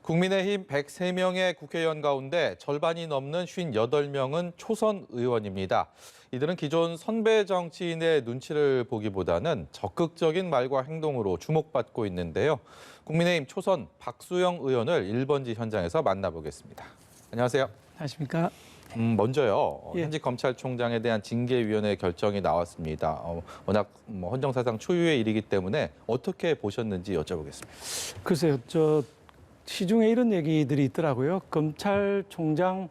국민의힘 103명의 국회의원 가운데 절반이 넘는 58명은 초선 의원입니다. 이들은 기존 선배 정치인의 눈치를 보기보다는 적극적인 말과 행동으로 주목받고 있는데요. 국민의힘 초선 박수영 의원을 1번지 현장에서 만나보겠습니다. 안녕하세요. 안녕하십니까? 먼저요. 예. 현직 검찰총장에 대한 징계위원회 결정이 나왔습니다. 워낙 헌정사상 초유의 일이기 때문에 어떻게 보셨는지 여쭤보겠습니다. 글쎄요, 시중에 이런 얘기들이 있더라고요. 검찰총장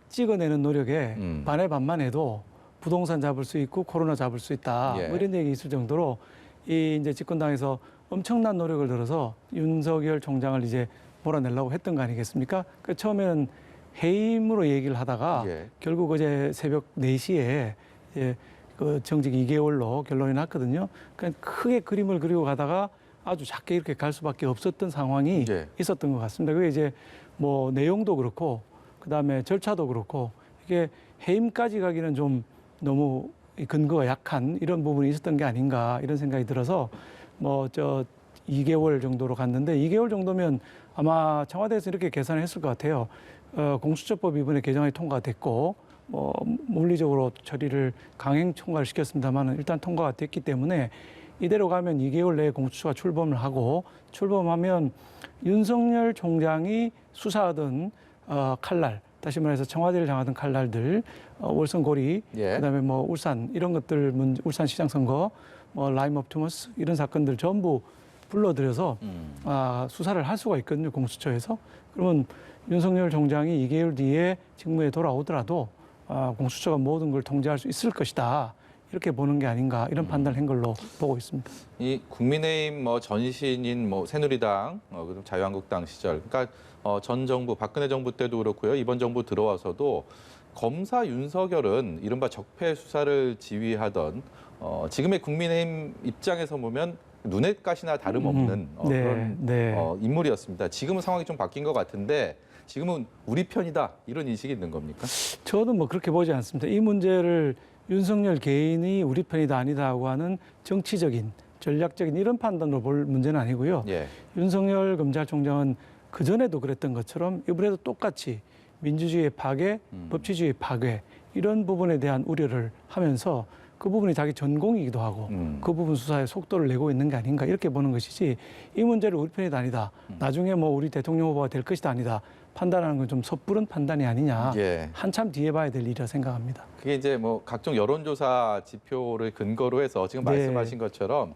찍어내는 노력에 반의 반만 해도 부동산 잡을 수 있고 코로나 잡을 수 있다. 예. 뭐 이런 얘기 있을 정도로 이제 집권당에서 엄청난 노력을 들어서 윤석열 총장을 이제 몰아내려고 했던 거 아니겠습니까? 그 처음에는 해임으로 얘기를 하다가 예. 결국 어제 새벽 4시에 그 정직 2개월로 결론이 났거든요. 그러니까 크게 그림을 그리고 가다가 아주 작게 이렇게 갈 수밖에 없었던 상황이 예. 있었던 것 같습니다. 그게 이제 뭐 내용도 그렇고 그다음에 절차도 그렇고 이게 해임까지 가기는 좀 너무 근거가 약한 이런 부분이 있었던 게 아닌가 이런 생각이 들어서 2개월 정도로 갔는데 2개월 정도면 아마 청와대에서 이렇게 계산했을 것 같아요. 공수처법 이번에 개정안이 통과됐고 물리적으로 처리를 강행 총괄 시켰습니다만 일단 통과가 됐기 때문에 이대로 가면 2개월 내에 공수처가 출범을 하고 출범하면 윤석열 총장이 수사하던 칼날, 다시 말해서 청와대를 향하던 칼날들, 월성고리, 예. 그다음에 뭐 울산 이런 것들, 울산시장 선거, 라임 오브 투머스 이런 사건들 전부 불러들여서 수사를 할 수가 있거든요, 공수처에서. 그러면 윤석열 총장이 2개월 뒤에 직무에 돌아오더라도 공수처가 모든 걸 통제할 수 있을 것이다. 이렇게 보는 게 아닌가 이런 판단을 한 걸로 보고 있습니다. 이 국민의힘 전신인 새누리당, 자유한국당 시절, 그러니까 전 정부 박근혜 정부 때도 그렇고요. 이번 정부 들어와서도 검사 윤석열은 이른바 적폐 수사를 지휘하던 지금의 국민의힘 입장에서 보면 눈엣 가시나 다름없는 그런 인물이었습니다. 지금은 상황이 좀 바뀐 것 같은데 지금은 우리 편이다 이런 인식이 있는 겁니까? 저는 그렇게 보지 않습니다. 이 문제를 윤석열 개인이 우리 편이다 아니다고 하는 정치적인 전략적인 이런 판단으로 볼 문제는 아니고요. 예. 윤석열 검찰총장은 그전에도 그랬던 것처럼 이번에도 똑같이 민주주의의 파괴, 법치주의의 파괴 이런 부분에 대한 우려를 하면서 그 부분이 자기 전공이기도 하고 그 부분 수사에 속도를 내고 있는 게 아닌가 이렇게 보는 것이지 이 문제를 우리 편이다 아니다. 나중에 우리 대통령 후보가 될 것이다 아니다. 판단하는 건 좀 섣부른 판단이 아니냐. 예. 한참 뒤에 봐야 될 일이라 생각합니다. 그게 이제 각종 여론조사 지표를 근거로 해서 지금 말씀하신 것처럼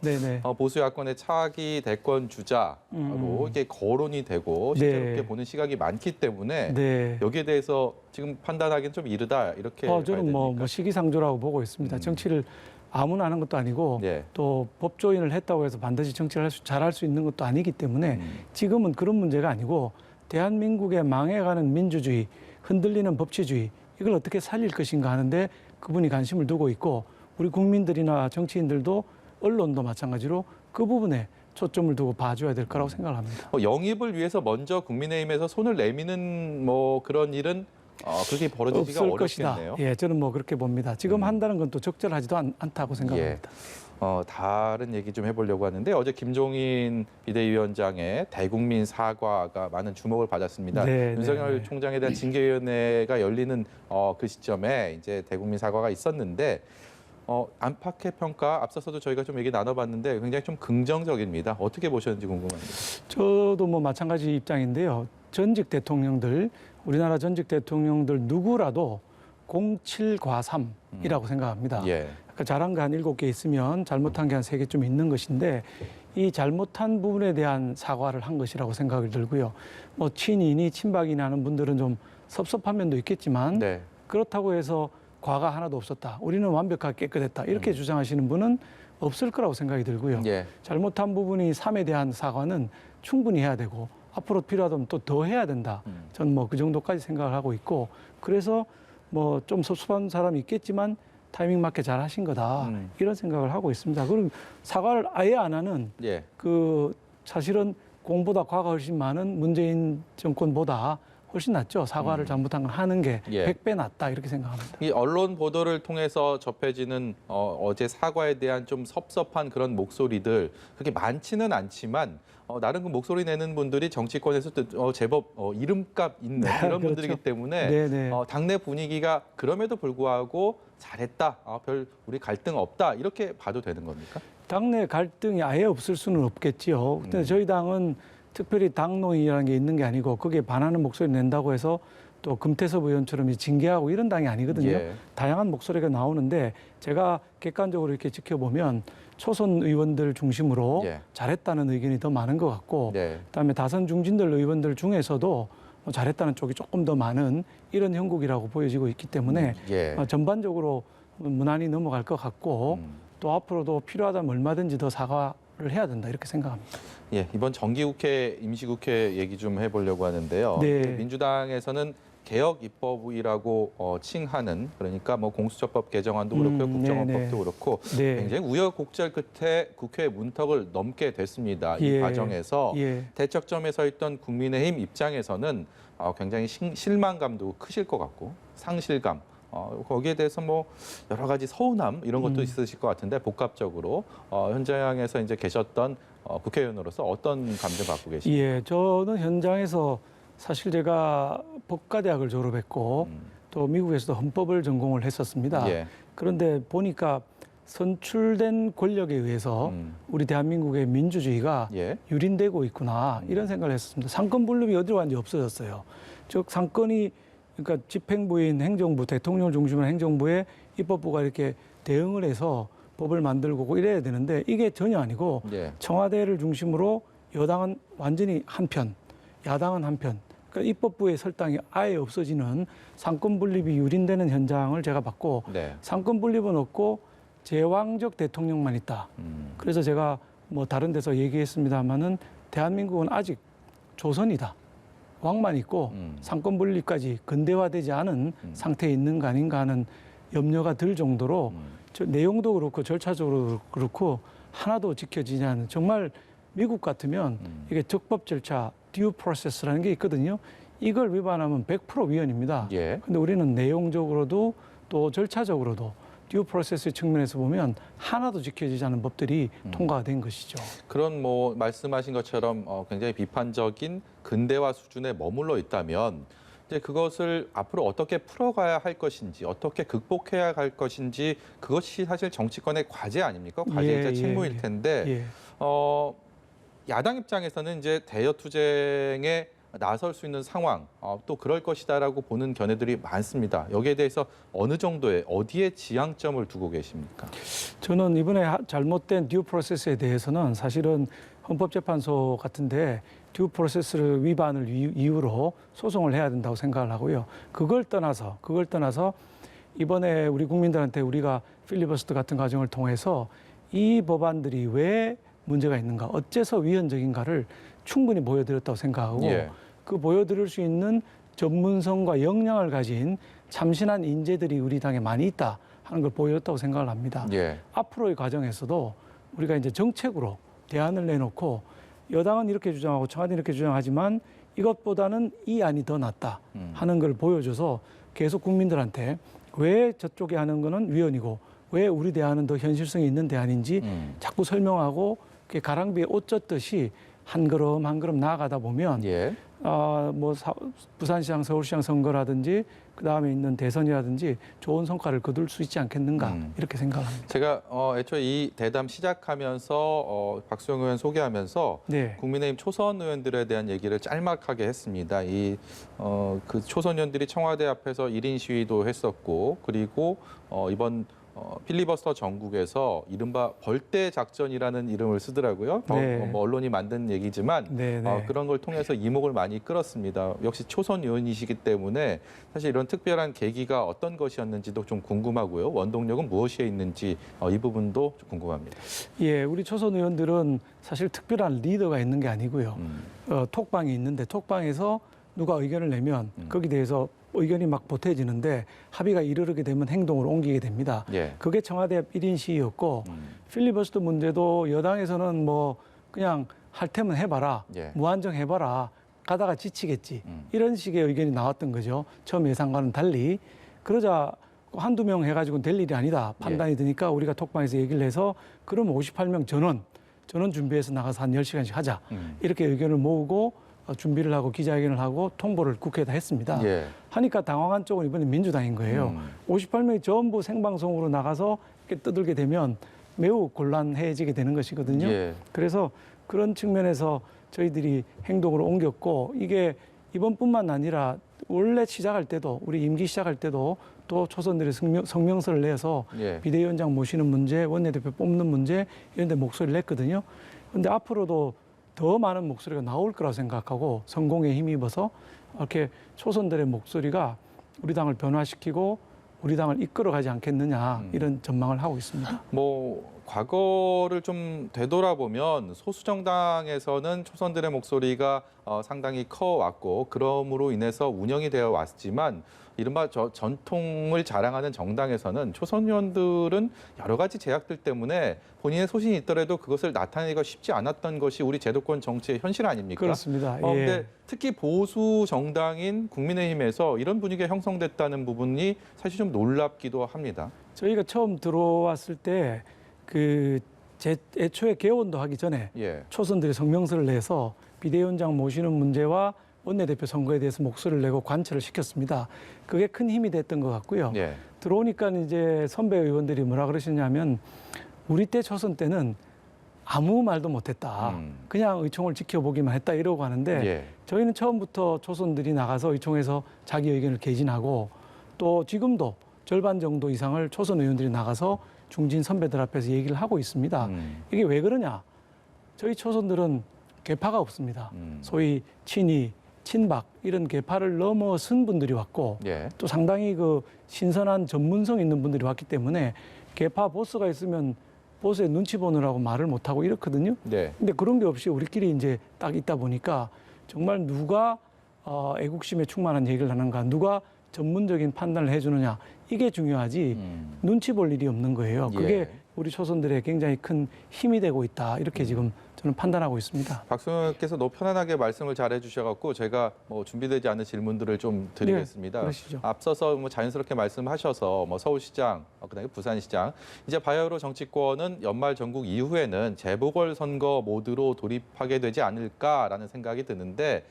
보수 야권의 차기 대권 주자로 이게 거론이 되고 실제로 그렇게 보는 시각이 많기 때문에 여기에 대해서 지금 판단하기는 좀 이르다 이렇게 봐야 저는 됩니까? 시기상조라고 보고 있습니다. 정치를 아무나 하는 것도 아니고 또 법조인을 했다고 해서 반드시 정치를 잘할 수 있는 것도 아니기 때문에 지금은 그런 문제가 아니고 대한민국의 망해가는 민주주의, 흔들리는 법치주의 이걸 어떻게 살릴 것인가 하는데 그분이 관심을 두고 있고 우리 국민들이나 정치인들도 언론도 마찬가지로 그 부분에 초점을 두고 봐줘야 될 거라고 생각을 합니다. 영입을 위해서 먼저 국민의힘에서 손을 내미는 그런 일은 그렇게 벌어지기가 없을 어렵겠네요. 것이다. 예, 저는 그렇게 봅니다. 지금 한다는 건 또 적절하지도 않다고 생각합니다. 다른 얘기 좀 해보려고 하는데 어제 김종인 비대위원장의 대국민 사과가 많은 주목을 받았습니다. 윤석열 총장에 대한 징계위원회가 열리는 그 시점에 이제 대국민 사과가 있었는데 안팎의 평가 앞서서도 저희가 좀 얘기 나눠봤는데 굉장히 좀 긍정적입니다. 어떻게 보셨는지 궁금합니다. 저도 마찬가지 입장인데요. 전직 대통령들, 우리나라 전직 대통령들 누구라도 07과삼이라고 생각합니다. 그러니까 잘한 게 한 7개 있으면 잘못한 게 한 3개쯤 있는 것인데 이 잘못한 부분에 대한 사과를 한 것이라고 생각이 들고요. 친이니 친박이니 하는 분들은 좀 섭섭한 면도 있겠지만 그렇다고 해서 과가 하나도 없었다. 우리는 완벽하게 깨끗했다. 이렇게 주장하시는 분은 없을 거라고 생각이 들고요. 잘못한 부분이 3에 대한 사과는 충분히 해야 되고 앞으로 필요하다면 또 더 해야 된다. 저는 그 정도까지 생각을 하고 있고 그래서 좀 섭섭한 사람이 있겠지만 타이밍 맞게 잘 하신 거다. 이런 생각을 하고 있습니다. 그리고 사과를 아예 안 하는 사실은 공보다 과가 훨씬 많은 문재인 정권보다 훨씬 낫죠. 사과를 잘못한 걸 하는 게 예. 100배 낫다 이렇게 생각합니다. 이 언론 보도를 통해서 접해지는 어제 사과에 대한 좀 섭섭한 그런 목소리들 그렇게 많지는 않지만 나름 그 목소리 내는 분들이 정치권에서도 제법 이름값 있는 이런 그렇죠. 분들이기 때문에 네네. 당내 분위기가 그럼에도 불구하고 잘했다, 별 우리 갈등 없다 이렇게 봐도 되는 겁니까? 당내 갈등이 아예 없을 수는 없겠지요. 근데 저희 당은 특별히 당론이라는 게 있는 게 아니고 거기에 반하는 목소리 낸다고 해서 또 금태섭 의원처럼 징계하고 이런 당이 아니거든요. 예. 다양한 목소리가 나오는데 제가 객관적으로 이렇게 지켜보면 초선 의원들 중심으로 예. 잘했다는 의견이 더 많은 것 같고 네. 그다음에 다선 중진들 의원들 중에서도 잘했다는 쪽이 조금 더 많은 이런 형국이라고 보여지고 있기 때문에 예. 전반적으로 무난히 넘어갈 것 같고 또 앞으로도 필요하다면 얼마든지 더 사과를 해야 된다 이렇게 생각합니다. 예, 이번 정기국회, 임시국회 얘기 좀 해보려고 하는데요. 네. 민주당에서는 개혁 입법이라고 칭하는 그러니까 뭐 공수처법 개정안도 그렇고요, 국정원법도 네네. 그렇고 네. 굉장히 우여곡절 끝에 국회 문턱을 넘게 됐습니다. 이 예. 과정에서 예. 대척점에 서 있던 국민의힘 입장에서는 굉장히 실망감도 크실 것 같고 상실감. 거기에 대해서 뭐 여러 가지 서운함 이런 것도 있으실 것 같은데 복합적으로 현장에서 이제 계셨던 국회의원으로서 어떤 감정 갖고 계십니까? 예, 저는 현장에서 사실 제가 법과대학을 졸업했고 또 미국에서도 헌법을 전공을 했었습니다. 예. 그런데 보니까 선출된 권력에 의해서 우리 대한민국의 민주주의가 예. 유린되고 있구나 이런 생각을 했었습니다. 상권 분립이 어디로 갔는지 없어졌어요. 즉 상권이 그러니까 집행부인 행정부, 대통령을 중심으로 행정부에 입법부가 이렇게 대응을 해서 법을 만들고 이래야 되는데 이게 전혀 아니고 예. 청와대를 중심으로 여당은 완전히 한편, 야당은 한편. 그러니까 입법부의 설당이 아예 없어지는 상권 분립이 유린되는 현장을 제가 봤고 네. 상권 분립은 없고 제왕적 대통령만 있다. 그래서 제가 뭐 다른 데서 얘기했습니다마는 대한민국은 아직 조선이다. 왕만 있고 상권 분립까지 근대화되지 않은 상태에 있는 거 아닌가 하는 염려가 들 정도로 내용도 그렇고 절차적으로 그렇고 하나도 지켜지지 않는 정말 미국 같으면 이게 적법 절차 due process라는 게 있거든요. 이걸 위반하면 100% 위헌입니다. 예. 근데 우리는 내용적으로도 또 절차적으로도 due process 측면에서 보면 하나도 지켜지지 않은 법들이 통과가 된 것이죠. 그런 뭐 말씀하신 것처럼 굉장히 비판적인 근대화 수준에 머물러 있다면 이제 그것을 앞으로 어떻게 풀어가야 할 것인지 어떻게 극복해야 할 것인지 그것이 사실 정치권의 과제 아닙니까? 과제이자 책무일 텐데 예. 야당 입장에서는 이제 대여 투쟁에 나설 수 있는 상황 또 그럴 것이다라고 보는 견해들이 많습니다. 여기에 대해서 어느 정도의 어디에 지향점을 두고 계십니까? 저는 이번에 잘못된 듀 프로세스에 대해서는 사실은 헌법재판소 같은데 듀 프로세스를 위반을 이유로 소송을 해야 된다고 생각을 하고요. 그걸 떠나서 이번에 우리 국민들한테 우리가 필리버스터 같은 과정을 통해서 이 법안들이 왜 문제가 있는가, 어째서 위헌적인가를 충분히 보여드렸다고 생각하고 예. 그 보여드릴 수 있는 전문성과 역량을 가진 참신한 인재들이 우리 당에 많이 있다 하는 걸 보여줬다고 생각을 합니다. 예. 앞으로의 과정에서도 우리가 이제 정책으로 대안을 내놓고 여당은 이렇게 주장하고 청와대는 이렇게 주장하지만 이것보다는 이 안이 더 낫다 하는 걸 보여줘서 계속 국민들한테 왜 저쪽에 하는 거는 위헌이고 왜 우리 대안은 더 현실성이 있는 대안인지 자꾸 설명하고 가랑비에 옷 젖듯이 한 걸음 한 걸음 나아가다 보면 예. 부산시장, 서울시장 선거라든지 그 다음에 있는 대선이라든지 좋은 성과를 거둘 수 있지 않겠는가 이렇게 생각합니다. 제가 애초에 이 대담 시작하면서 박수영 의원 소개하면서 네. 국민의힘 초선 의원들에 대한 얘기를 짤막하게 했습니다. 그 초선 의원들이 청와대 앞에서 1인 시위도 했었고 그리고 이번 필리버스터 전국에서 이른바 벌떼 작전이라는 이름을 쓰더라고요. 네. 뭐 언론이 만든 얘기지만 네, 네. 그런 걸 통해서 이목을 많이 끌었습니다. 역시 초선 의원이시기 때문에 사실 이런 특별한 계기가 어떤 것이었는지도 좀 궁금하고요. 원동력은 무엇에 있는지 이 부분도 좀 궁금합니다. 예, 우리 초선 의원들은 사실 특별한 리더가 있는 게 아니고요. 톡방이 있는데 톡방에서 누가 의견을 내면 거기에 대해서 의견이 막 보태지는데 합의가 이르게 되면 행동으로 옮기게 됩니다. 예. 그게 청와대 1인 시위였고 필리버스터 문제도 여당에서는 뭐 그냥 할 테면 해봐라, 예. 무한정 해봐라, 가다가 지치겠지. 이런 식의 의견이 나왔던 거죠. 처음 예상과는 달리. 그러자 한두 명 해가지고는 될 일이 아니다. 판단이 드니까 우리가 톡방에서 얘기를 해서 그럼 58명 전원 준비해서 나가서 한 10시간씩 하자. 이렇게 의견을 모으고 준비를 하고 기자회견을 하고 통보를 국회에다 했습니다. 예. 하니까 당황한 쪽은 이번에 민주당인 거예요. 58명이 전부 생방송으로 나가서 이렇게 떠들게 되면 매우 곤란해지게 되는 것이거든요. 예. 그래서 그런 측면에서 저희들이 행동으로 옮겼고 이게 이번뿐만 아니라 원래 시작할 때도 우리 임기 시작할 때도 또 초선들이 성명서를 내서 예. 비대위원장 모시는 문제, 원내대표 뽑는 문제 이런 데 목소리를 냈거든요. 그런데 앞으로도 더 많은 목소리가 나올 거라고 생각하고 성공에 힘입어서 이렇게 초선들의 목소리가 우리 당을 변화시키고 우리 당을 이끌어가지 않겠느냐 이런 전망을 하고 있습니다. 뭐 과거를 좀 되돌아보면 소수 정당에서는 초선들의 목소리가 상당히 커왔고 그럼으로 인해서 운영이 되어 왔지만 이른바 전통을 자랑하는 정당에서는 초선 의원들은 여러 가지 제약들 때문에 본인의 소신이 있더라도 그것을 나타내기가 쉽지 않았던 것이 우리 제도권 정치의 현실 아닙니까? 그렇습니다. 근데 특히 보수 정당인 국민의힘에서 이런 분위기가 형성됐다는 부분이 사실 좀 놀랍기도 합니다. 저희가 처음 들어왔을 때 애초에 개원도 하기 전에 예. 초선들이 성명서를 내서 비대위원장 모시는 문제와 원내대표 선거에 대해서 목소리를 내고 관철을 시켰습니다. 그게 큰 힘이 됐던 것 같고요. 예. 들어오니까 이제 선배 의원들이 뭐라 그러시냐면 우리 때 초선 때는 아무 말도 못했다. 그냥 의총을 지켜보기만 했다 이러고 하는데 예. 저희는 처음부터 초선들이 나가서 의총에서 자기 의견을 개진하고 또 지금도 절반 정도 이상을 초선 의원들이 나가서 중진 선배들 앞에서 얘기를 하고 있습니다. 이게 왜 그러냐? 저희 초선들은 계파가 없습니다. 소위 친이, 친박 이런 계파를 넘어선 분들이 왔고 예. 또 상당히 그 신선한 전문성 있는 분들이 왔기 때문에 계파 보스가 있으면 보스의 눈치 보느라고 말을 못하고 이렇거든요. 네. 근데 그런 게 없이 우리끼리 이제 딱 있다 보니까 정말 누가 애국심에 충만한 얘기를 하는가, 누가 전문적인 판단을 해주느냐 이게 중요하지 눈치 볼 일이 없는 거예요. 그게 예. 우리 초선들의 굉장히 큰 힘이 되고 있다 이렇게 지금 저는 판단하고 있습니다. 박수님께서 너무 편안하게 말씀을 잘 해주셔갖고 제가 뭐 준비되지 않은 질문들을 좀 드리겠습니다. 네, 그러시죠. 앞서서 뭐 자연스럽게 말씀하셔서 뭐 서울시장, 그다음에 부산시장, 이제 바야흐로 정치권은 연말 전국 이후에는 재보궐 선거 모드로 돌입하게 되지 않을까라는 생각이 드는데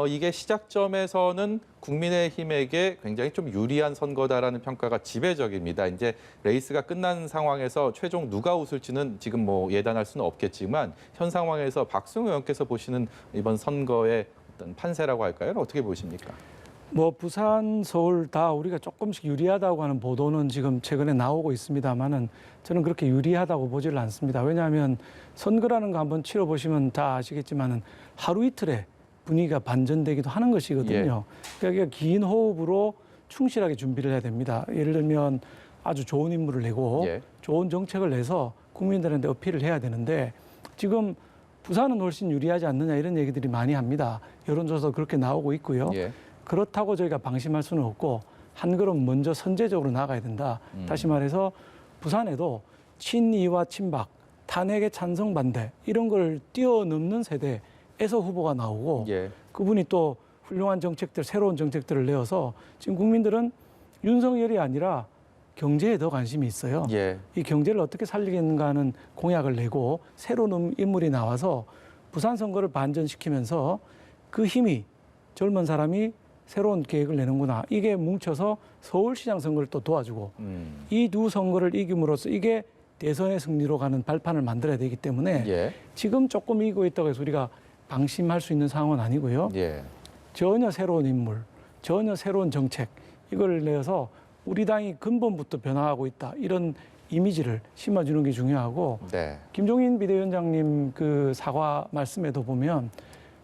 이게 시작점에서는 국민의힘에게 굉장히 좀 유리한 선거다라는 평가가 지배적입니다. 이제 레이스가 끝난 상황에서 최종 누가 웃을지는 지금 뭐 예단할 수는 없겠지만 현 상황에서 박승우 의원께서 보시는 이번 선거의 어떤 판세라고 할까요? 어떻게 보십니까? 뭐 부산, 서울 다 우리가 조금씩 유리하다고 하는 보도는 지금 최근에 나오고 있습니다만은 저는 그렇게 유리하다고 보지를 않습니다. 왜냐하면 선거라는 거 한번 치러보시면 다 아시겠지만은 하루 이틀에 분위기가 반전되기도 하는 것이거든요. 그러니까 긴 호흡으로 충실하게 준비를 해야 됩니다. 예를 들면 아주 좋은 인물을 내고 좋은 정책을 내서 국민들한테 어필을 해야 되는데 지금 부산은 훨씬 유리하지 않느냐 이런 얘기들이 많이 합니다. 여론조사도 그렇게 나오고 있고요. 그렇다고 저희가 방심할 수는 없고 한 걸음 먼저 선제적으로 나가야 된다. 다시 말해서 부산에도 친이와 친박, 탄핵의 찬성 반대 이런 걸 뛰어넘는 세대에서 후보가 나오고 그분이 또 훌륭한 정책들, 새로운 정책들을 내어서 지금 국민들은 윤석열이 아니라 경제에 더 관심이 있어요. 이 경제를 어떻게 살리겠는가 하는 공약을 내고 새로운 인물이 나와서 부산 선거를 반전시키면서 그 힘이 젊은 사람이 새로운 계획을 내는구나. 이게 뭉쳐서 서울시장 선거를 또 도와주고 이 두 선거를 이김으로써 이게 대선의 승리로 가는 발판을 만들어야 되기 때문에 지금 조금 이기고 있다고 해서 우리가 방심할 수 있는 상황은 아니고요. 전혀 새로운 인물, 전혀 새로운 정책 이걸 내어서 우리 당이 근본부터 변화하고 있다. 이런 이미지를 심어주는 게 중요하고 김종인 비대위원장님 그 사과 말씀에도 보면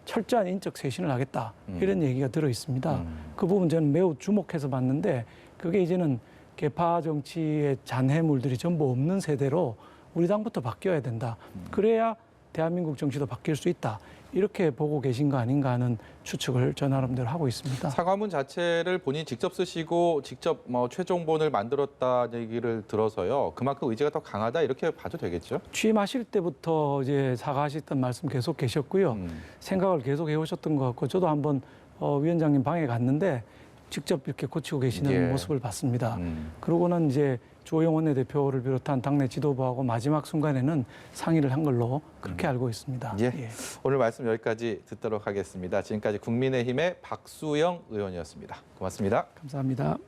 철저한 인적 쇄신을 하겠다. 이런 얘기가 들어 있습니다. 그 부분 저는 매우 주목해서 봤는데 그게 이제는 계파 정치의 잔해물들이 전부 없는 세대로 우리 당부터 바뀌어야 된다. 그래야 대한민국 정치도 바뀔 수 있다. 이렇게 보고 계신 거 아닌가 하는 추측을 저 나름대로 하고 있습니다. 사과문 자체를 본인이 직접 쓰시고 직접 뭐 최종본을 만들었다는 얘기를 들어서요. 그만큼 의지가 더 강하다 이렇게 봐도 되겠죠? 취임하실 때부터 이제 사과하셨던 말씀 계속 계셨고요. 생각을 계속 해오셨던 것 같고 저도 한번 위원장님 방에 갔는데 직접 이렇게 고치고 계시는 예. 모습을 봤습니다. 그러고는 이제 주호영 원내대표를 비롯한 당내 지도부하고 마지막 순간에는 상의를 한 걸로 그렇게 알고 있습니다. 예. 예. 오늘 말씀 여기까지 듣도록 하겠습니다. 지금까지 국민의힘의 박수영 의원이었습니다. 고맙습니다. 감사합니다.